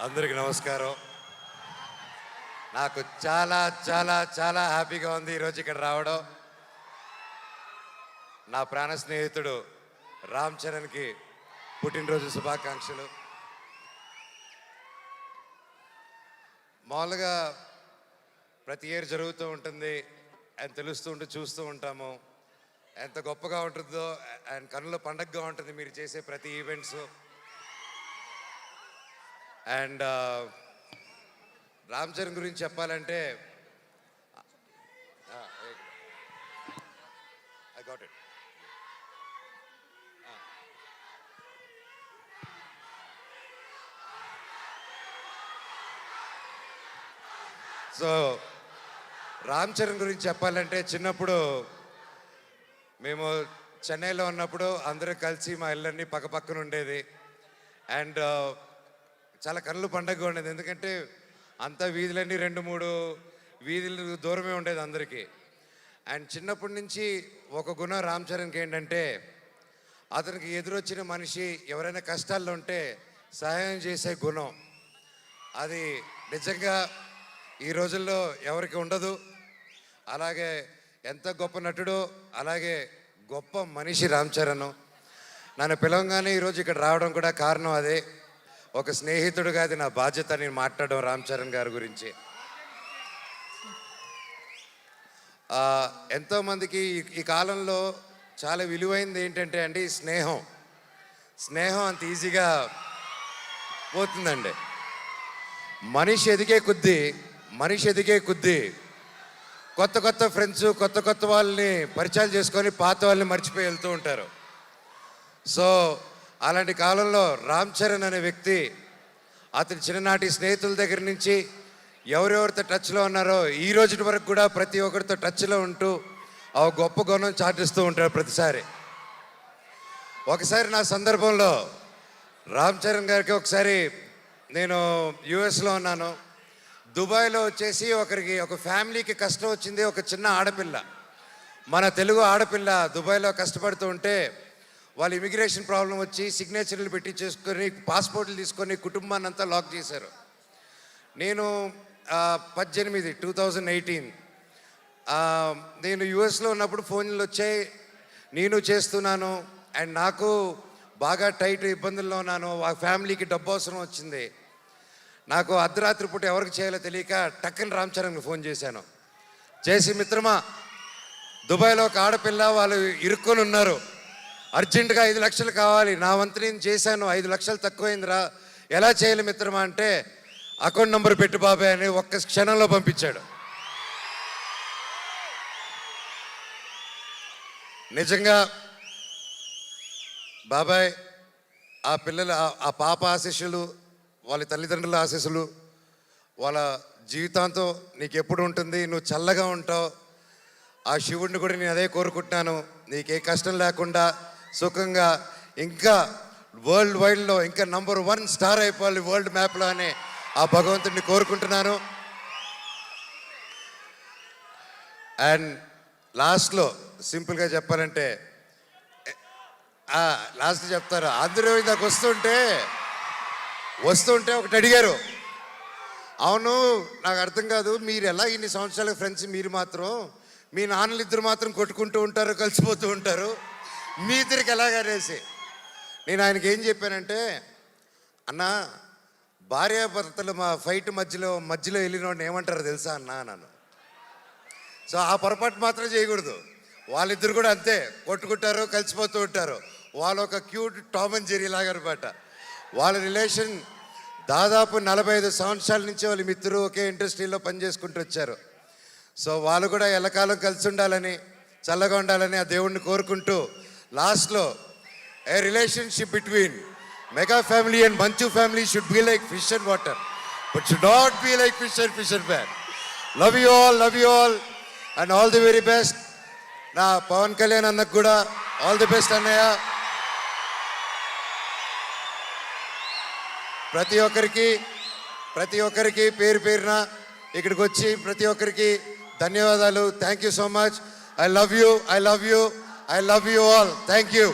అందరికి నమస్కారం. నాకు చాలా చాలా చాలా హ్యాపీగా ఉంది ఈరోజు ఇక్కడ రావడం. నా ప్రాణ స్నేహితుడు రామ్ చరణ్కి పుట్టినరోజు శుభాకాంక్షలు. మామూలుగా ప్రతి ఇయర్ జరుగుతూ ఉంటుంది అని తెలుస్తూ ఉంటూ చూస్తూ ఉంటాము. ఎంత గొప్పగా ఉంటుందో అండ్ కన్నుల పండగగా ఉంటుంది మీరు చేసే ప్రతి ఈవెంట్స్. అండ్ రామ్ చరణ్ గురించి చెప్పాలంటే I got it. So Ram Charan గురించి చెప్పాలంటే చిన్నప్పుడు మేము చెన్నైలో ఉన్నప్పుడు అందరూ కలిసి మా ఇళ్ళన్నీ పక్కపక్కన ఉండేది. అండ్ చాలా కళ్ళు పండగగా ఉండేది, ఎందుకంటే అంతా వీధులన్నీ 2-3 వీధులు దూరమే ఉండేది అందరికీ. అండ్ చిన్నప్పటి నుంచి ఒక గుణం రామ్ చరణ్కి ఏంటంటే, అతనికి ఎదురొచ్చిన మనిషి ఎవరైనా కష్టాల్లో ఉంటే సహాయం చేసే గుణం. అది నిజంగా ఈ రోజుల్లో ఎవరికి ఉండదు. అలాగే ఎంత గొప్ప నటుడో అలాగే గొప్ప మనిషి రామ్ చరణ్. నన్ను పిలవగానే ఈరోజు ఇక్కడ రావడం కూడా కారణం అదే. ఒక స్నేహితుడుగా అది నా బాధ్యత నేను మాట్లాడడం రామ్ చరణ్ గారి గురించి. ఎంతోమందికి ఈ కాలంలో చాలా విలువైనది ఏంటంటే అండి స్నేహం. స్నేహం అంత ఈజీగా పోతుందండి. మనిషి ఎదిగే కొద్దీ కొత్త కొత్త ఫ్రెండ్స్, కొత్త కొత్త వాళ్ళని పరిచయాలు చేసుకొని పాత వాళ్ళని మర్చిపోయి వెళ్తూ ఉంటారు. సో అలాంటి కాలంలో రామ్ చరణ్ అనే వ్యక్తి అతని చిన్ననాటి స్నేహితుల దగ్గర నుంచి ఎవరెవరితో టచ్లో ఉన్నారో ఈ రోజు వరకు కూడా ప్రతి ఒక్కరితో టచ్లో ఉంటూ ఆ గొప్ప గుణం చాటిస్తూ ఉంటారు ప్రతిసారి. ఒకసారి నా సందర్భంలో రామ్ చరణ్ గారికి ఒకసారి నేను యుఎస్లో ఉన్నాను. దుబాయ్లో వచ్చేసి ఒక ఫ్యామిలీకి కష్టం వచ్చింది. ఒక చిన్న ఆడపిల్ల, మన తెలుగు ఆడపిల్ల దుబాయ్లో కష్టపడుతూ ఉంటే వాళ్ళు ఇమిగ్రేషన్ ప్రాబ్లం వచ్చి సిగ్నేచర్లు పెట్టి చేసుకొని పాస్పోర్ట్లు తీసుకొని కుటుంబాన్ని అంతా లాక్ చేశారు. నేను 2018 నేను యుఎస్లో ఉన్నప్పుడు ఫోన్లు వచ్చాయి, నేను చేస్తున్నాను. అండ్ నాకు బాగా టైట్ ఇబ్బందుల్లో ఉన్నాను. ఆ ఫ్యామిలీకి డబ్బు అవసరం వచ్చింది. నాకు అర్ధరాత్రి పూట ఎవరికి చేయాలో తెలియక టక్కని రామ్ చరణ్కి ఫోన్ చేశాను. చేసి, మిత్రమా, దుబాయ్లో ఒక ఆడపిల్ల వాళ్ళు ఇరుక్కొని ఉన్నారు, అర్జెంటుగా 5 లక్షలు కావాలి. నా వంతు నేను చేశాను, 5 లక్షలు తక్కువైందిరా, ఎలా చేయాలి మిత్రమా అంటే, అకౌంట్ నెంబర్ పెట్టు బాబాయ్ అని ఒక్క క్షణంలో పంపించాడు. నిజంగా బాబాయ్ ఆ పిల్లల ఆ పాప ఆశీస్సులు, వాళ్ళ తల్లిదండ్రుల ఆశీస్సులు వాళ్ళ జీవితాంతం నీకు ఎప్పుడు ఉంటుంది, నువ్వు చల్లగా ఉంటావు. ఆ శివుడిని కూడా నేను అదే కోరుకుంటున్నాను, నీకే కష్టం లేకుండా సుఖంగా ఇంకా వరల్డ్ వైడ్లో ఇంకా నంబర్ 1 స్టార్ అయిపోవాలి వరల్డ్ మ్యాప్లో అని ఆ భగవంతుడిని కోరుకుంటున్నాను. అండ్ లాస్ట్లో సింపుల్గా చెప్పాలంటే, లాస్ట్ చెప్తారు, అందరూ ఇందాక వస్తుంటే ఒకటి అడిగారు, అవును నాకు అర్థం కాదు, మీరు ఎలా ఇన్ని సంవత్సరాల ఫ్రెండ్స్, మీరు మాత్రం మీ నాన్నలు ఇద్దరు మాత్రం కొట్టుకుంటూ ఉంటారు, కలిసిపోతూ ఉంటారు, మీ ఇద్దరికి ఎలాగనేసి నేను ఆయనకి ఏం చెప్పానంటే, అన్న భార్యాభర్తలు మా ఫైట్ మధ్యలో వెళ్ళినోడిని ఏమంటారో తెలుసా అన్నాను. సో ఆ పొరపాటు మాత్రం చేయకూడదు. వాళ్ళిద్దరు కూడా అంతే, కొట్టుకుంటారు, కలిసిపోతూ ఉంటారు. వాళ్ళు ఒక క్యూట్ టామ్ అండ్ జెర్రీ లాగా అనమాట. వాళ్ళ రిలేషన్ దాదాపు 45 సంవత్సరాల నుంచి వాళ్ళ మిత్రులు ఒకే ఇండస్ట్రీలో పనిచేసుకుంటూ వచ్చారు. సో వాళ్ళు కూడా ఎల్లకాలం కలిసి ఉండాలని, చల్లగా ఉండాలని ఆ దేవుణ్ణి కోరుకుంటూ లాస్ట్లో, a relationship between mega family and Manchu family should be like fish and water, but should not be like fish and man. Love you all and all the very best. నా పవన్ కళ్యాణ్ అన్నకు కూడా ఆల్ ది బెస్ట్ అన్నయ్య. ప్రతి ఒక్కరికి పేరు పేరున ఇక్కడికి వచ్చి ప్రతి ఒక్కరికి ధన్యవాదాలు. Thank you so much. I love you all. Thank you.